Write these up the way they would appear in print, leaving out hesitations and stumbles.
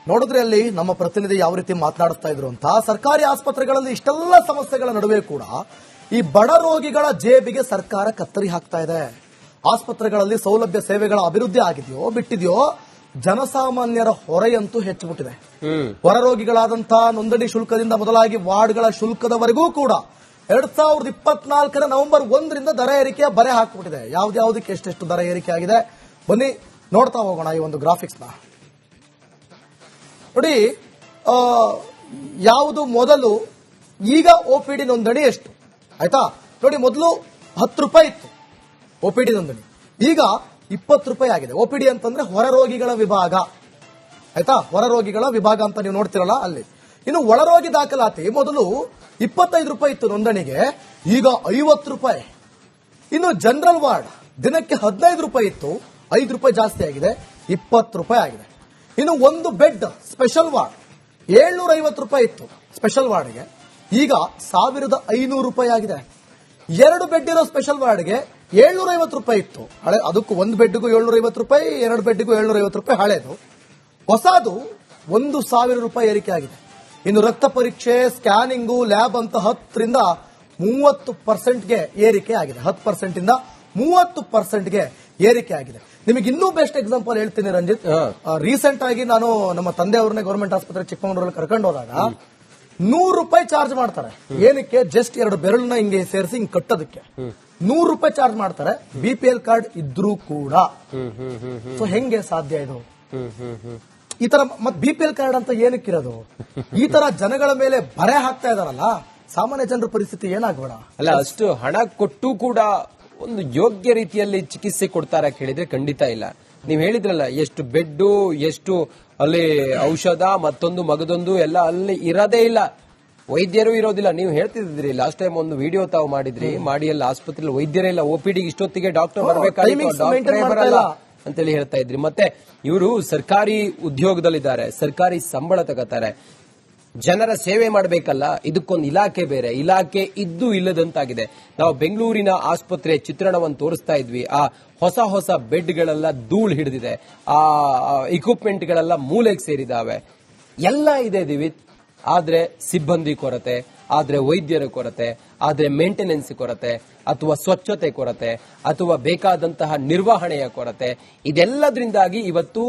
ನೋಡಿದ್ರೆ ಅಲ್ಲಿ ನಮ್ಮ ಪ್ರತಿನಿಧಿ ಯಾವ ರೀತಿ ಮಾತನಾಡ್ತಾ ಇದ್ರು ಅಂತ. ಸರ್ಕಾರಿ ಆಸ್ಪತ್ರೆಗಳಲ್ಲಿ ಇಷ್ಟೆಲ್ಲ ಸಮಸ್ಯೆಗಳ ನಡುವೆ ಕೂಡ ಈ ಬಡ ರೋಗಿಗಳ ಜೇಬಿಗೆ ಸರ್ಕಾರ ಕತ್ತರಿ ಹಾಕ್ತಾ ಇದೆ. ಆಸ್ಪತ್ರೆಗಳಲ್ಲಿ ಸೌಲಭ್ಯ ಸೇವೆಗಳ ಅಭಿವೃದ್ಧಿ ಆಗಿದೆಯೋ ಬಿಟ್ಟಿದೆಯೋ, ಜನಸಾಮಾನ್ಯರ ಹೊರೆಯಂತೂ ಹೆಚ್ಚುಬಿಟ್ಟಿದೆ. ಹೊರ ರೋಗಿಗಳಾದಂತಹ ನೋಂದಣಿ ಶುಲ್ಕದಿಂದ ಮೊದಲಾಗಿ ವಾರ್ಡ್ಗಳ ಶುಲ್ಕದವರೆಗೂ ಕೂಡ 2024 ನವೆಂಬರ್ 1ರಿಂದ ದರ ಏರಿಕೆಯ ಬರೆ ಹಾಕಿಬಿಟ್ಟಿದೆ. ಯಾವ್ದ್ಯಾವ್ದಕ್ಕೆ ಎಷ್ಟೆಷ್ಟು ದರ ಏರಿಕೆ ಆಗಿದೆ ಬನ್ನಿ ನೋಡ್ತಾ ಹೋಗೋಣ ಈ ಒಂದು ಗ್ರಾಫಿಕ್ಸ್ ನ. ನೋಡಿ, ಯಾವುದು ಮೊದಲು ಈಗ OPD ನೋಂದಣಿ ಎಷ್ಟು ಆಯ್ತಾ ನೋಡಿ. ಮೊದಲು 10 ರೂಪಾಯಿ ಇತ್ತು OPD ನೋಂದಣಿ, ಈಗ 20 ರೂಪಾಯಿ ಆಗಿದೆ. OPD ಅಂತಂದ್ರೆ ಹೊರ ರೋಗಿಗಳ ವಿಭಾಗ ಆಯ್ತಾ, ಹೊರ ರೋಗಿಗಳ ವಿಭಾಗ ಅಂತ ನೀವು ನೋಡ್ತಿರಲ್ಲ ಅಲ್ಲಿ. ಇನ್ನು ಒಳರೋಗಿ ದಾಖಲಾತಿ ಮೊದಲು 25 ರೂಪಾಯಿ ಇತ್ತು ನೋಂದಣಿಗೆ, ಈಗ 50 ರೂಪಾಯಿ. ಇನ್ನು ಜನರಲ್ ವಾರ್ಡ್ ದಿನಕ್ಕೆ 15 ರೂಪಾಯಿ ಇತ್ತು, 5 ರೂಪಾಯಿ ಜಾಸ್ತಿ ಆಗಿದೆ, 20 ರೂಪಾಯಿ ಆಗಿದೆ. ಇನ್ನು ಒಂದು ಬೆಡ್ ಸ್ಪೆಷಲ್ ವಾರ್ಡ್ 750 ರೂಪಾಯಿ ಇತ್ತು ಸ್ಪೆಷಲ್ ವಾರ್ಡ್ಗೆ, ಈಗ 1500 ರೂಪಾಯಿ ಆಗಿದೆ. 2 ಬೆಡ್ ಇರೋ ಸ್ಪೆಷಲ್ ವಾರ್ಡ್ಗೆ 750 ರೂಪಾಯಿ ಇತ್ತು ಹಳೆ, ಅದಕ್ಕೂ ಒಂದು ಬೆಡ್ಗೂ 750 ರೂಪಾಯಿ, 2 ಬೆಡ್ಗೂ 750 ರೂಪಾಯಿ ಹಳೇದು. ಹೊಸದು 1000 ರೂಪಾಯಿ ಏರಿಕೆ ಆಗಿದೆ. ಇನ್ನು ರಕ್ತ ಪರೀಕ್ಷೆ, ಸ್ಕ್ಯಾನಿಂಗು, ಲ್ಯಾಬ್ ಅಂತ 10ರಿಂದ 30%ಗೆ ಏರಿಕೆ ಆಗಿದೆ. 10%ಇಂದ 30%ಗೆ ಏರಿಕೆ ಆಗಿದೆ. ನಿಮಗೆ ಇನ್ನೂ ಬೆಸ್ಟ್ ಎಕ್ಸಾಂಪಲ್ ಹೇಳ್ತೀನಿ ರಂಜಿತ್. ರೀಸೆಂಟ್ ಆಗಿ ನಾನು ನಮ್ಮ ತಂದೆಯವ್ರನ್ನೇ ಗವರ್ಮೆಂಟ್ ಆಸ್ಪತ್ರೆ ಚಿಕ್ಕಮಗಳೂರಲ್ಲಿ ಕರ್ಕೊಂಡು ಹೋದಾಗ 100 ರೂಪಾಯಿ ಚಾರ್ಜ್ ಮಾಡ್ತಾರೆ. ಏನಕ್ಕೆ? ಜಸ್ಟ್ 2 ಬೆರಳನ್ನ ಹಿಂಗೆ ಸೇರಿಸಿ ಹಿಂಗೆ ಕಟ್ಟೋದಕ್ಕೆ 100 ರೂಪಾಯಿ ಚಾರ್ಜ್ ಮಾಡ್ತಾರೆ, BPL ಕಾರ್ಡ್ ಇದ್ರೂ ಕೂಡ. ಸೊ ಹೆಂಗೆ ಸಾಧ್ಯ ಇದು? ಈ ತರ ಮತ್ತೆ BPL ಕಾರ್ಡ್ ಅಂತ ಏನಕ್ಕಿರೋದು? ಈ ತರ ಜನಗಳ ಮೇಲೆ ಬರೆ ಹಾಕ್ತಾ ಇದಾರಲ್ಲ, ಸಾಮಾನ್ಯ ಜನರ ಪರಿಸ್ಥಿತಿ ಏನಾಗಬೇಡ. ಅಲ್ಲ, ಅಷ್ಟು ಹಣ ಕೊಟ್ಟು ಕೂಡ ಒಂದು ಯೋಗ್ಯ ರೀತಿಯಲ್ಲಿ ಚಿಕಿತ್ಸೆ ಕೊಡ್ತಾರ ಕೇಳಿದ್ರೆ ಖಂಡಿತ ಇಲ್ಲ. ನೀವ್ ಹೇಳಿದ್ರಲ್ಲ, ಎಷ್ಟು ಬೆಡ್, ಎಷ್ಟು ಅಲ್ಲಿ ಔಷಧ, ಮತ್ತೊಂದು ಮಗದೊಂದು ಎಲ್ಲ ಅಲ್ಲಿ ಇರೋದೇ ಇಲ್ಲ, ವೈದ್ಯರು ಇರೋದಿಲ್ಲ. ನೀವು ಹೇಳ್ತಿದ್ರಿ ಲಾಸ್ಟ್ ಟೈಮ್ ಒಂದು ವಿಡಿಯೋ ತಾವು ಮಾಡಿದ್ರಿ, ಮಾಡಿ ಎಲ್ಲ ಆಸ್ಪತ್ರೆ ವೈದ್ಯರೇ ಇಲ್ಲ, OPD ಇಷ್ಟೊತ್ತಿಗೆ ಡಾಕ್ಟರ್ ಬರಬೇಕಾಗಿತ್ತು, ಡಾಕ್ಟರ್ ಬರಲ್ಲ ಅಂತೇಳಿ ಹೇಳ್ತಾ ಇದ್ರಿ. ಮತ್ತೆ ಇವರು ಸರ್ಕಾರಿ ಉದ್ಯೋಗದಲ್ಲಿದ್ದಾರೆ, ಸರ್ಕಾರಿ ಸಂಬಳ ತಗೋತಾರೆ, ಜನರ ಸೇವೆ ಮಾಡಬೇಕಲ್ಲ, ಇದಕ್ಕೊಂದು ಇಲಾಖೆ ಬೇರೆ, ಇಲಾಖೆ ಇದ್ದು ಇಲ್ಲದಂತಾಗಿದೆ. ನಾವು ಬೆಂಗಳೂರಿನ ಆಸ್ಪತ್ರೆ ಚಿತ್ರಣವನ್ನು ತೋರಿಸ್ತಾ ಇದ್ವಿ. ಆ ಹೊಸ ಹೊಸ ಬೆಡ್ಗಳೆಲ್ಲ ಧೂಳು ಹಿಡಿದಿದೆ, ಆ ಇಕ್ವಿಪ್ಮೆಂಟ್ಗಳೆಲ್ಲ ಮೂಲೆಗೆ ಸೇರಿದಾವೆ, ಎಲ್ಲ ಇದೆ ದಿವಿತ್. ಆದ್ರೆ ಸಿಬ್ಬಂದಿ ಕೊರತೆ, ಆದ್ರೆ ವೈದ್ಯರ ಕೊರತೆ, ಆದ್ರೆ ಮೇಂಟೆನೆನ್ಸ್ ಕೊರತೆ, ಅಥವಾ ಸ್ವಚ್ಛತೆ ಕೊರತೆ, ಅಥವಾ ಬೇಕಾದಂತಹ ನಿರ್ವಹಣೆಯ ಕೊರತೆ, ಇದೆಲ್ಲದರಿಂದಾಗಿ ಇವತ್ತು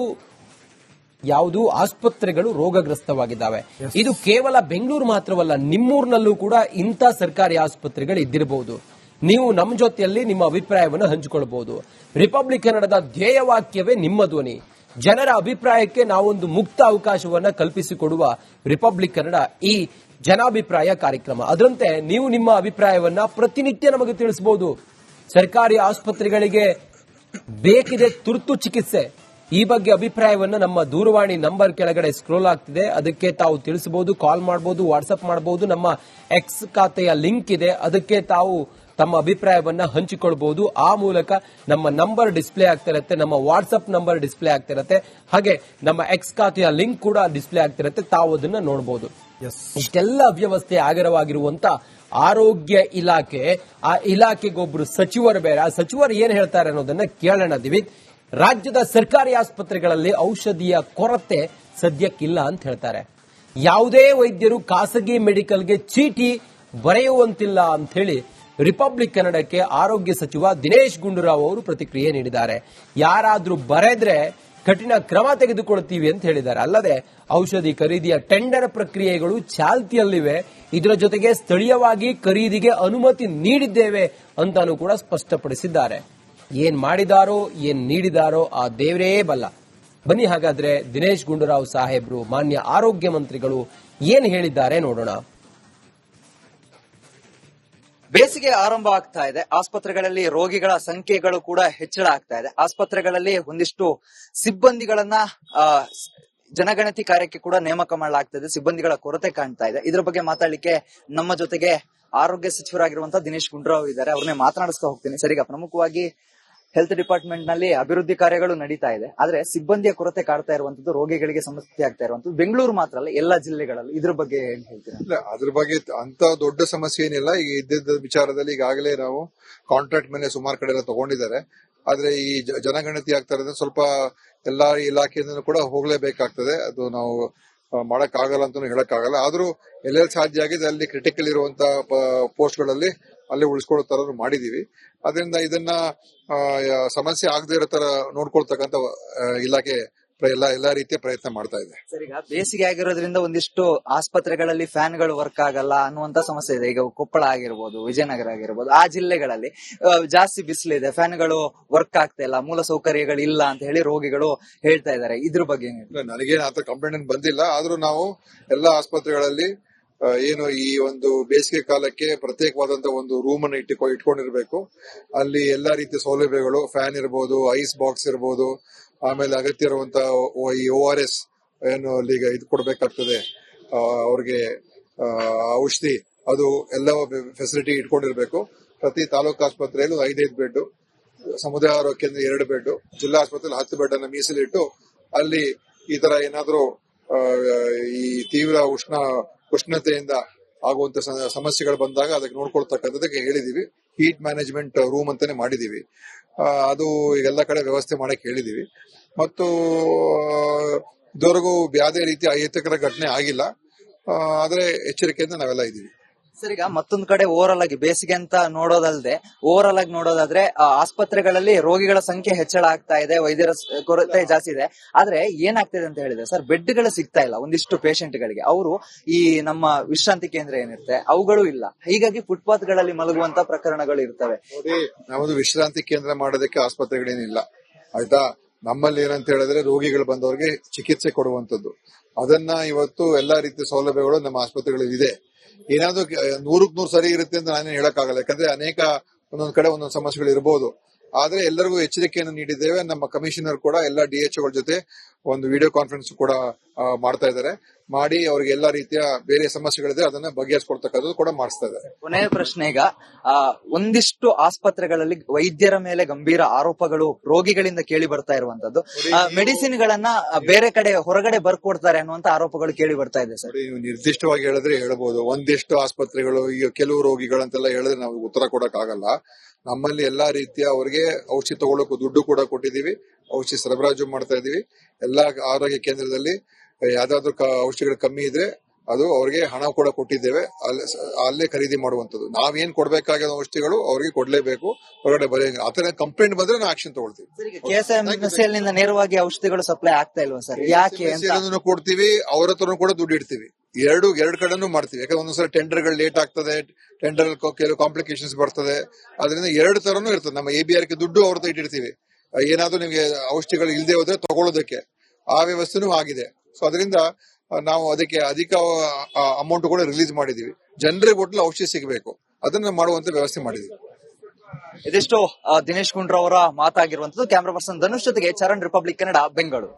ಯಾವುದು ಆಸ್ಪತ್ರೆಗಳು ರೋಗಗ್ರಸ್ತವಾಗಿದ್ದಾವೆ. ಇದು ಕೇವಲ ಬೆಂಗಳೂರು ಮಾತ್ರವಲ್ಲ, ನಿಮ್ಮೂರಿನಲ್ಲೂ ಕೂಡ ಇಂಥ ಸರ್ಕಾರಿ ಆಸ್ಪತ್ರೆಗಳು ಇದ್ದಿರಬಹುದು. ನೀವು ನಮ್ಮ ಜೊತೆಯಲ್ಲಿ ನಿಮ್ಮ ಅಭಿಪ್ರಾಯವನ್ನು ಹಂಚಿಕೊಳ್ಳಬಹುದು. ರಿಪಬ್ಲಿಕ್ ಕನ್ನಡದ ಧ್ಯೇಯವಾಕ್ಯವೇ ನಿಮ್ಮ ಧ್ವನಿ. ಜನರ ಅಭಿಪ್ರಾಯಕ್ಕೆ ನಾವೊಂದು ಮುಕ್ತ ಅವಕಾಶವನ್ನ ಕಲ್ಪಿಸಿಕೊಡುವ ರಿಪಬ್ಲಿಕ್ ಕನ್ನಡ ಈ ಜನಾಭಿಪ್ರಾಯ ಕಾರ್ಯಕ್ರಮ. ಅದರಂತೆ ನೀವು ನಿಮ್ಮ ಅಭಿಪ್ರಾಯವನ್ನ ಪ್ರತಿನಿತ್ಯ ನಮಗೆ ತಿಳಿಸಬಹುದು. ಸರ್ಕಾರಿ ಆಸ್ಪತ್ರೆಗಳಿಗೆ ಬೇಕಿದೆ ತುರ್ತು ಚಿಕಿತ್ಸೆ, ಈ ಬಗ್ಗೆ ಅಭಿಪ್ರಾಯವನ್ನ ನಮ್ಮ ದೂರವಾಣಿ ನಂಬರ್ ಕೆಳಗಡೆ ಸ್ಕ್ರೋಲ್ ಆಗ್ತಿದೆ, ಅದಕ್ಕೆ ತಾವು ತಿಳಿಸಬಹುದು, ಕಾಲ್ ಮಾಡಬಹುದು, ವಾಟ್ಸ್ಆಪ್ ಮಾಡಬಹುದು. ನಮ್ಮ ಎಕ್ಸ್ ಖಾತೆಯ ಲಿಂಕ್ ಇದೆ, ಅದಕ್ಕೆ ತಾವು ತಮ್ಮ ಅಭಿಪ್ರಾಯವನ್ನ ಹಂಚಿಕೊಳ್ಬಹುದು. ಆ ಮೂಲಕ ನಮ್ಮ ನಂಬರ್ ಡಿಸ್ಪ್ಲೇ ಆಗ್ತಿರತ್ತೆ, ನಮ್ಮ ವಾಟ್ಸ್ಆಪ್ ನಂಬರ್ ಡಿಸ್ಪ್ಲೇ ಆಗ್ತಿರತ್ತೆ, ಹಾಗೆ ನಮ್ಮ ಎಕ್ಸ್ ಖಾತೆಯ ಲಿಂಕ್ ಕೂಡ ಡಿಸ್ಪ್ಲೇ ಆಗ್ತಿರತ್ತೆ, ತಾವು ಅದನ್ನ ನೋಡಬಹುದು. ಇಷ್ಟೆಲ್ಲ ಅವ್ಯವಸ್ಥೆ ಆಗರವಾಗಿರುವಂತ ಆರೋಗ್ಯ ಇಲಾಖೆ, ಆ ಇಲಾಖೆಗೊಬ್ಬರು ಸಚಿವರು ಬೇರೆ. ಆ ಸಚಿವರು ಏನ್ ಹೇಳ್ತಾರೆ ಅನ್ನೋದನ್ನ ಕೇಳೋಣ ದಿವಿತ್. ರಾಜ್ಯದ ಸರ್ಕಾರಿ ಆಸ್ಪತ್ರೆಗಳಲ್ಲಿ ಔಷಧಿಯ ಕೊರತೆ ಸದ್ಯಕ್ಕಿಲ್ಲ ಅಂತ ಹೇಳ್ತಾರೆ. ಯಾವುದೇ ವೈದ್ಯರು ಖಾಸಗಿ ಮೆಡಿಕಲ್ಗೆ ಚೀಟಿ ಬರೆಯುವಂತಿಲ್ಲ ಅಂತ ಹೇಳಿ ರಿಪಬ್ಲಿಕ್ ಕನ್ನಡಕ್ಕೆ ಆರೋಗ್ಯ ಸಚಿವ ದಿನೇಶ್ ಗುಂಡೂರಾವ್ ಅವರು ಪ್ರತಿಕ್ರಿಯೆ ನೀಡಿದ್ದಾರೆ. ಯಾರಾದ್ರೂ ಬರೆದ್ರೆ ಕಠಿಣ ಕ್ರಮ ತೆಗೆದುಕೊಳ್ತೀವಿ ಅಂತ ಹೇಳಿದ್ದಾರೆ. ಅಲ್ಲದೆ ಔಷಧಿ ಖರೀದಿಯ ಟೆಂಡರ್ ಪ್ರಕ್ರಿಯೆಗಳು ಚಾಲ್ತಿಯಲ್ಲಿವೆ, ಇದರ ಜೊತೆಗೆ ಸ್ಥಳೀಯವಾಗಿ ಖರೀದಿಗೆ ಅನುಮತಿ ನೀಡಿದ್ದೇವೆ ಅಂತಾನೂ ಕೂಡ ಸ್ಪಷ್ಟಪಡಿಸಿದ್ದಾರೆ. ಏನ್ ಮಾಡಿದಾರೋ ಏನ್ ನೀಡಿದಾರೋ ಆ ದೇವರೇ ಬಲ್ಲ. ಬನ್ನಿ ಹಾಗಾದ್ರೆ ದಿನೇಶ್ ಗುಂಡೂರಾವ್ ಸಾಹೇಬ್ರು, ಮಾನ್ಯ ಆರೋಗ್ಯ ಮಂತ್ರಿಗಳು ಏನ್ ಹೇಳಿದ್ದಾರೆ ನೋಡೋಣ. ಬೇಸಿಗೆ ಆರಂಭ ಆಗ್ತಾ ಇದೆ, ಆಸ್ಪತ್ರೆಗಳಲ್ಲಿ ರೋಗಿಗಳ ಸಂಖ್ಯೆಗಳು ಕೂಡ ಹೆಚ್ಚಳ ಆಗ್ತಾ ಇದೆ. ಆಸ್ಪತ್ರೆಗಳಲ್ಲಿ ಒಂದಿಷ್ಟು ಸಿಬ್ಬಂದಿಗಳನ್ನ ಜನಗಣತಿ ಕಾರ್ಯಕ್ಕೆ ಕೂಡ ನೇಮಕ ಮಾಡಲಾಗ್ತದೆ, ಸಿಬ್ಬಂದಿಗಳ ಕೊರತೆ ಕಾಣ್ತಾ ಇದೆ. ಇದ್ರ ಬಗ್ಗೆ ಮಾತಾಡ್ಲಿಕ್ಕೆ ನಮ್ಮ ಜೊತೆಗೆ ಆರೋಗ್ಯ ಸಚಿವರಾಗಿರುವಂತಹ ದಿನೇಶ್ ಗುಂಡೂರಾವ್ ಇದ್ದಾರೆ, ಅವ್ರನ್ನೇ ಮಾತನಾಡಿಸ್ತಾ ಹೋಗ್ತೀನಿ. ಸರಿಗ ಪ್ರಮುಖವಾಗಿ ಹೆಲ್ತ್ ಡಿಪಾರ್ಟ್ಮೆಂಟ್ ನಲ್ಲಿ ಅಭಿವೃದ್ಧಿ ಕಾರ್ಯಗಳು ನಡೀತಾ ಇದೆ, ಆದ್ರೆ ಸಿಬ್ಬಂದಿಯ ಕೊರತೆ ಕಾಡ್ತಾ ಇರುವಂತದ್ದು, ರೋಗಿಗಳಿಗೆ ಸಮಸ್ಯೆ ಆಗ್ತಾ ಇರುವಂತದ್ದು ಬೆಂಗಳೂರು ಮಾತ್ರ ಅಲ್ಲ, ಎಲ್ಲಾ ಜಿಲ್ಲೆಗಳಲ್ಲಿ. ಇದ್ರ ಬಗ್ಗೆ ಏನ್ ಹೇಳ್ತೀರಾ? ಇಲ್ಲ, ಅದ್ರ ಬಗ್ಗೆ ಅಂತ ದೊಡ್ಡ ಸಮಸ್ಯೆ ಏನಿಲ್ಲ. ಈಗ ಇದ್ದಿದ್ದ ವಿಚಾರದಲ್ಲಿ ಈಗಾಗಲೇ ನಾವು ಕಾಂಟ್ರಾಕ್ಟ್ ಮೇಲೆ ಸುಮಾರು ಕಡೆ ಎಲ್ಲ ತಗೊಂಡಿದ್ದಾರೆ. ಆದ್ರೆ ಈ ಜನಗಣತಿ ಆಗ್ತಾ ಇರೋದ್ರೆ ಸ್ವಲ್ಪ ಎಲ್ಲಾ ಇಲಾಖೆಯಿಂದ ಕೂಡ ಹೋಗ್ಲೇಬೇಕಾಗ್ತದೆ. ಅದು ನಾವು ಮಾಡಕ್ಕಾಗಲ್ಲ ಅಂತಾನು ಹೇಳಕ್ಕಾಗಲ್ಲ. ಆದ್ರೂ ಎಲ್ಲೆಲ್ಲಿ ಸಾಧ್ಯ ಆಗಿದೆ ಅಲ್ಲಿ ಕ್ರಿಟಿಕಲ್ ಇರುವಂತಹ ಪೋಸ್ಟ್ಗಳಲ್ಲಿ ಅಲ್ಲಿ ಉಳಿಸ್ಕೊಳ್ಳೋ ತರ ಮಾಡಿದೀವಿ. ಅದರಿಂದ ಇದನ್ನ ಸಮಸ್ಯೆ ಆಗದೆ ಇರೋ ತರ ನೋಡ್ಕೊಳ್ತಕ್ಕಂತ ಇಲಾಖೆ ಎಲ್ಲಾ ರೀತಿಯ ಪ್ರಯತ್ನ ಮಾಡ್ತಾ ಇದೆ. ಸರ್, ಈಗ ಬೇಸಿಗೆ ಆಗಿರೋದ್ರಿಂದ ಒಂದಿಷ್ಟು ಆಸ್ಪತ್ರೆಗಳಲ್ಲಿ ಫ್ಯಾನ್ಗಳು ವರ್ಕ್ ಆಗಲ್ಲ ಅನ್ನುವಂತ ಸಮಸ್ಯೆ ಇದೆ. ಈಗ ಕೊಪ್ಪಳ ಆಗಿರ್ಬೋದು, ವಿಜಯನಗರ ಆಗಿರ್ಬೋದು, ಆ ಜಿಲ್ಲೆಗಳಲ್ಲಿ ಜಾಸ್ತಿ ಬಿಸಿಲಿದೆ, ಫ್ಯಾನ್ಗಳು ವರ್ಕ್ ಆಗ್ತಾ ಇಲ್ಲ, ಮೂಲ ಸೌಕರ್ಯಗಳು ಇಲ್ಲ ಅಂತ ಹೇಳಿ ರೋಗಿಗಳು ಹೇಳ್ತಾ ಇದ್ದಾರೆ. ಇದ್ರ ಬಗ್ಗೆ ನನಗೇನು ಆತರ ಕಂಪ್ಲೇಂಟ್ ಬಂದಿಲ್ಲ. ಆದ್ರೂ ನಾವು ಎಲ್ಲಾ ಆಸ್ಪತ್ರೆಗಳಲ್ಲಿ ಏನು ಈ ಒಂದು ಬೇಸಿಗೆ ಕಾಲಕ್ಕೆ ಪ್ರತ್ಯೇಕವಾದಂತಹ ಒಂದು ರೂಮ್ ಅನ್ನು ಇಟ್ಕೊಂಡಿರ್ಬೇಕು. ಅಲ್ಲಿ ಎಲ್ಲಾ ರೀತಿಯ ಸೌಲಭ್ಯಗಳು, ಫ್ಯಾನ್ ಇರ್ಬೋದು, ಐಸ್ ಬಾಕ್ಸ್ ಇರ್ಬೋದು, ಆಮೇಲೆ ಅಗತ್ಯ ಇರುವಂತಹ ಈ ORS ಏನು ಅಲ್ಲಿಗೆ ಇದು ಕೊಡ್ಬೇಕಾಗ್ತದೆ ಅವ್ರಿಗೆ ಔಷಧಿ, ಅದು ಎಲ್ಲ ಫೆಸಿಲಿಟಿ ಇಟ್ಕೊಂಡಿರ್ಬೇಕು. ಪ್ರತಿ ತಾಲೂಕು ಆಸ್ಪತ್ರೆಯಲ್ಲೂ 5 ಬೆಡ್, ಸಮುದಾಯ ಆರೋಗ್ಯ ಕೇಂದ್ರ 2 ಬೆಡ್, ಜಿಲ್ಲಾ ಆಸ್ಪತ್ರೆಯಲ್ಲಿ 10 ಬೆಡ್ ಅನ್ನು ಮೀಸಲಿಟ್ಟು ಅಲ್ಲಿ ಈ ತರ ಏನಾದ್ರೂ ಈ ತೀವ್ರ ಉಷ್ಣತೆಯಿಂದ ಆಗುವಂತ ಸಮಸ್ಯೆಗಳು ಬಂದಾಗ ಅದಕ್ಕೆ ನೋಡ್ಕೊಳ್ತಕ್ಕಂಥದಕ್ಕೆ ಹೇಳಿದೀವಿ. ಹೀಟ್ ಮ್ಯಾನೇಜ್ಮೆಂಟ್ ರೂಮ್ ಅಂತಾನೆ ಮಾಡಿದೀವಿ. ಅದು ಈಗೆಲ್ಲ ಕಡೆ ವ್ಯವಸ್ಥೆ ಮಾಡಕ್ ಹೇಳಿದೀವಿ. ಮತ್ತು ಇದುವರೆಗೂ ಯಾವುದೇ ರೀತಿಯ ಅಹಿತಕರ ಘಟನೆ ಆಗಿಲ್ಲ. ಆದ್ರೆ ಎಚ್ಚರಿಕೆಯಿಂದ ನಾವೆಲ್ಲ ಇದ್ದೀವಿ. ಸರ್, ಈಗ ಮತ್ತೊಂದು ಕಡೆ ಓವರಾಲ್ ಆಗಿ ಬೇಸಿಗೆ ಅಂತ ನೋಡೋದಲ್ಲದೆ ಓವರಾಲ್ ಆಗಿ ನೋಡೋದಾದ್ರೆ ಆಸ್ಪತ್ರೆಗಳಲ್ಲಿ ರೋಗಿಗಳ ಸಂಖ್ಯೆ ಹೆಚ್ಚಳ ಆಗ್ತಾ ಇದೆ, ವೈದ್ಯರ ಕೊರತೆ ಜಾಸ್ತಿ ಇದೆ. ಆದ್ರೆ ಏನಾಗ್ತಿದೆ ಅಂತ ಹೇಳಿದ್ರೆ ಸರ್, ಬೆಡ್ಗಳು ಸಿಗ್ತಾ ಇಲ್ಲ ಒಂದಿಷ್ಟು ಪೇಷಂಟ್ ಗಳಿಗೆ. ಅವರು ಈ ನಮ್ಮ ವಿಶ್ರಾಂತಿ ಕೇಂದ್ರ ಏನಿರುತ್ತೆ ಅವುಗಳು ಇಲ್ಲ, ಹೀಗಾಗಿ ಫುಟ್ಪಾತ್ ಗಳಲ್ಲಿ ಮಲಗುವಂತ ಪ್ರಕರಣಗಳು ಇರ್ತವೆ. ನೋಡಿ, ನಮ್ಮದು ವಿಶ್ರಾಂತಿ ಕೇಂದ್ರ ಮಾಡೋದಕ್ಕೆ ಆಸ್ಪತ್ರೆಗಳೇನಿಲ್ಲ, ಆಯ್ತಾ. ನಮ್ಮಲ್ಲಿ ಏನಂತ ಹೇಳಿದ್ರೆ ರೋಗಿಗಳು ಬಂದವರಿಗೆ ಚಿಕಿತ್ಸೆ ಕೊಡುವಂತದ್ದು, ಅದನ್ನ ಇವತ್ತು ಎಲ್ಲಾ ರೀತಿಯ ಸೌಲಭ್ಯಗಳು ನಮ್ಮ ಆಸ್ಪತ್ರೆಗಳಲ್ಲಿ ಇದೆ. ಏನಾದ್ರು 100% ಸರಿ ಇರುತ್ತೆ ಅಂತ ನಾನೇನು ಹೇಳಕ್ಕಾಗಲ್ಲ. ಯಾಕಂದ್ರೆ ಅನೇಕ ಒಂದೊಂದ್ ಕಡೆ ಒಂದೊಂದು ಸಮಸ್ಯೆಗಳು ಇರಬಹುದು. ಆದ್ರೆ ಎಲ್ಲರಿಗೂ ಎಚ್ಚರಿಕೆಯನ್ನು ನೀಡಿದ್ದೇವೆ. ನಮ್ಮ ಕಮಿಷನರ್ ಕೂಡ ಎಲ್ಲ DHOಗಳ ಜೊತೆ ಒಂದು ವಿಡಿಯೋ ಕಾನ್ಫರೆನ್ಸ್ ಕೂಡ ಮಾಡ್ತಾ ಇದ್ದಾರೆ. ಮಾಡಿ ಅವ್ರಿಗೆ ಎಲ್ಲಾ ರೀತಿಯ ಬೇರೆ ಸಮಸ್ಯೆಗಳಿದೆ ಅದನ್ನ ಬಗೆಹರಿಸಿಕೊಡ್ತಕ್ಕಂಥದ್ದು ಕೂಡ ಮಾಡಿಸ್ತಾ ಇದ್ದಾರೆ. ಕೊನೆಯ ಪ್ರಶ್ನೆ, ಈಗ ಒಂದಿಷ್ಟು ಆಸ್ಪತ್ರೆಗಳಲ್ಲಿ ವೈದ್ಯರ ಮೇಲೆ ಗಂಭೀರ ಆರೋಪಗಳು ರೋಗಿಗಳಿಂದ ಕೇಳಿ ಬರ್ತಾ ಇರುವಂತದ್ದು, ಮೆಡಿಸಿನ್ ಗಳನ್ನ ಬೇರೆ ಕಡೆ ಹೊರಗಡೆ ಬರ್ಕೊಡ್ತಾರೆ ಅನ್ನುವಂತ ಆರೋಪಗಳು ಕೇಳಿ ಬರ್ತಾ ಇದೆ ಸರ್. ನೀವು ನಿರ್ದಿಷ್ಟವಾಗಿ ಹೇಳಿದ್ರೆ ಹೇಳ್ಬೋದು. ಒಂದಿಷ್ಟು ಆಸ್ಪತ್ರೆಗಳು, ಈಗ ಕೆಲವು ರೋಗಿಗಳಂತೆಲ್ಲ ಹೇಳಿದ್ರೆ ನಾವು ಉತ್ತರ ಕೊಡಕ್ ಆಗಲ್ಲ. ನಮ್ಮಲ್ಲಿ ಎಲ್ಲಾ ರೀತಿಯ ಅವರಿಗೆ ಔಷಧಿ ತಗೊಳ್ಳೋಕು ದುಡ್ಡು ಕೂಡ ಕೊಟ್ಟಿದೀವಿ, ಔಷಧಿ ಸರಬರಾಜು ಮಾಡ್ತಾ ಇದೀವಿ. ಎಲ್ಲಾ ಆರೋಗ್ಯ ಕೇಂದ್ರದಲ್ಲಿ ಯಾವ್ದಾದ್ರು ಔಷಧಿಗಳು ಕಮ್ಮಿ ಇದ್ರೆ ಅದು ಅವ್ರಿಗೆ ಹಣ ಕೂಡ ಕೊಟ್ಟಿದ್ದೇವೆ, ಅಲ್ಲೇ ಖರೀದಿ ಮಾಡುವಂತದ್ದು. ನಾವೇನ್ ಕೊಡ್ಬೇಕಾಗಿರೋ ಔಷಧಿಗಳು ಅವ್ರಿಗೆ ಕೊಡ್ಲೇಬೇಕು, ಹೊರಗಡೆ ಬರೀ ಆತರ ಕಂಪ್ಲೇಂಟ್ ಬಂದ್ರೆ ನಾವು ಆಕ್ಷನ್ ತಗೊಳ್ತೀವಿ. KSMCL ನಿಂದ ನೇರವಾಗಿ ಔಷಧಿಗಳು ಸಪ್ಲೈ ಆಗ್ತಾ ಇಲ್ವಾ ಸರ್? ಯಾಕೆ ಕೊಡ್ತೀವಿ, ಅವ್ರ ಹತ್ರ ಕೂಡ ದುಡ್ಡು ಇಡ್ತೀವಿ. ಎರಡು ಕಡೆನೂ ಮಾಡ್ತೀವಿ. ಯಾಕಂದ್ರೆ ಒಂದೊಂದ್ಸಲ ಟೆಂಡರ್ಗಳು ಲೇಟ್ ಆಗ್ತದೆ, ಟೆಂಡರ್ ಕೆಲವು ಕಾಂಪ್ಲಿಕೇಶನ್ಸ್ ಬರ್ತದೆ. ಅದರಿಂದ 2 ತರನೂ ಇರ್ತದೆ. ನಮ್ಮ ABRK ದುಡ್ಡು ಅವ್ರ ಹತ್ರ ಇಟ್ಟಿರ್ತೀವಿ. ಏನಾದ್ರು ನಿಮ್ಗೆ ಔಷಧಿಗಳು ಇಲ್ಲದೆ ಹೋದ್ರೆ ತಗೊಳ್ಳೋದಕ್ಕೆ ಆ ವ್ಯವಸ್ಥೆನೂ ಆಗಿದೆ. ಸೊ ಅದರಿಂದ ನಾವು ಅದಕ್ಕೆ ಅಧಿಕ ಅಮೌಂಟ್ ಕೂಡ ರಿಲೀಸ್ ಮಾಡಿದೀವಿ. ಜನರಿಗೆ ಒಟ್ಟು ಔಷಧಿ ಸಿಗಬೇಕು, ಅದನ್ನ ಮಾಡುವಂತ ವ್ಯವಸ್ಥೆ ಮಾಡಿದೀವಿ. ಇದಿಷ್ಟು ದಿನೇಶ್ ಗುಂಡ್ರು ಅವರ ಮಾತಾಗಿರುವಂತದ್ದು. ಕ್ಯಾಮರಾ ಪರ್ಸನ್ ಧನುಷ್ ಜೊತೆಗೆ ಚರಣ್, ರಿಪಬ್ಲಿಕ್ ಕನ್ನಡ, ಬೆಂಗಳೂರು.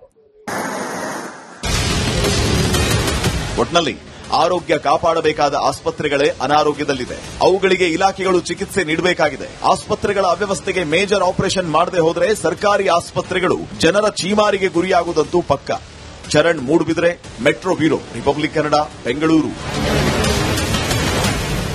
ಒಟ್ನಲ್ಲಿ ಆರೋಗ್ಯ ಕಾಪಾಡಬೇಕಾದ ಆಸ್ಪತ್ರೆಗಳೇ ಅನಾರೋಗ್ಯದಲ್ಲಿದೆ. ಅವುಗಳಿಗೆ ಇಲಾಖೆಗಳು ಚಿಕಿತ್ಸೆ ನೀಡಬೇಕಾಗಿದೆ. ಆಸ್ಪತ್ರೆಗಳ ಅವ್ಯವಸ್ಥೆಗೆ ಮೇಜರ್ ಆಪರೇಷನ್ ಮಾಡದೆ ಹೋದರೆ ಸರ್ಕಾರಿ ಆಸ್ಪತ್ರೆಗಳು ಜನರ ಚೀಮಾರಿಗೆ ಗುರಿಯಾಗುವುದಂತೂ ಪಕ್ಕ. Charan, Moodbidri, metro bureau, republic Kannada, Bengaluru.